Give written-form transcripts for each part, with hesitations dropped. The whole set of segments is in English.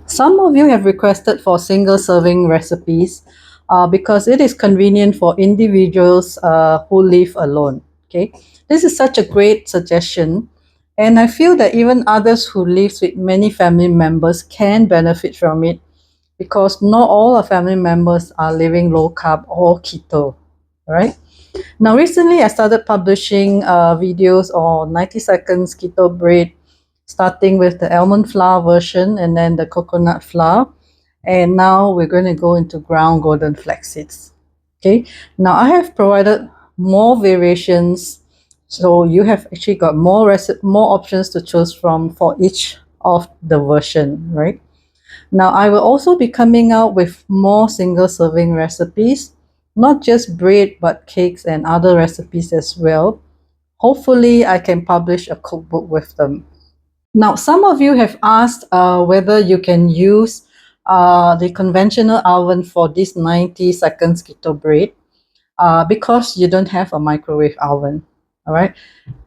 Some of you have requested for single serving recipes because it is convenient for individuals who live alone. Okay, this is such a great suggestion, and I feel that even others who live with many family members can benefit from it because not all our family members are living low carb or keto, right? Now, recently I started publishing videos on 90 seconds keto bread, starting with the almond flour version and then the coconut flour. And now we're going to go into ground golden flax seeds. Okay, now I have provided more variations, so you have actually got more options to choose from for each of the version, right? Now, I will also be coming out with more single serving recipes, not just bread, but cakes and other recipes as well. Hopefully, I can publish a cookbook with them. Now, some of you have asked whether you can use the conventional oven for this 90 seconds keto bread because you don't have a microwave oven. All right.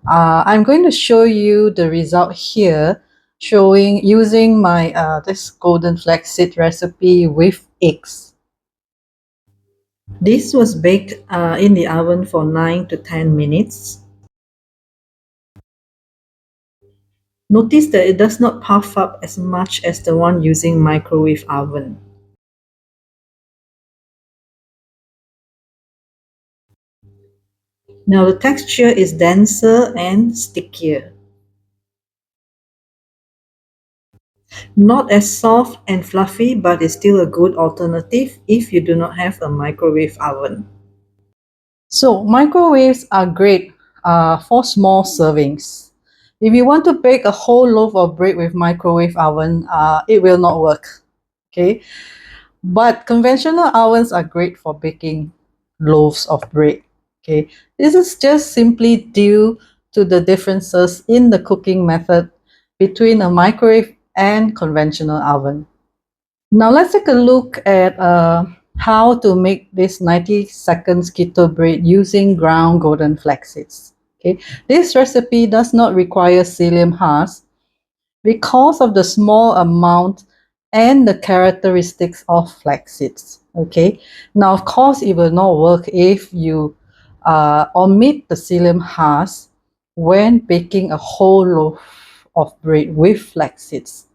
I'm going to show you the result here, showing using my this golden flaxseed recipe with eggs. This was baked in the oven for 9 to 10 minutes. Notice that it does not puff up as much as the one using microwave oven. Now the texture is denser and stickier. Not as soft and fluffy, but is still a good alternative if you do not have a microwave oven. So microwaves are great for small servings. If you want to bake a whole loaf of bread with microwave oven, it will not work. Okay, but conventional ovens are great for baking loaves of bread. Okay, this is just simply due to the differences in the cooking method between a microwave and conventional oven. Now let's take a look at how to make this 90 seconds keto bread using ground golden flax seeds. Okay, this recipe does not require psyllium husk because of the small amount and the characteristics of flax seeds. Okay, now of course it will not work if you omit the psyllium husk when baking a whole loaf of bread with flax seeds.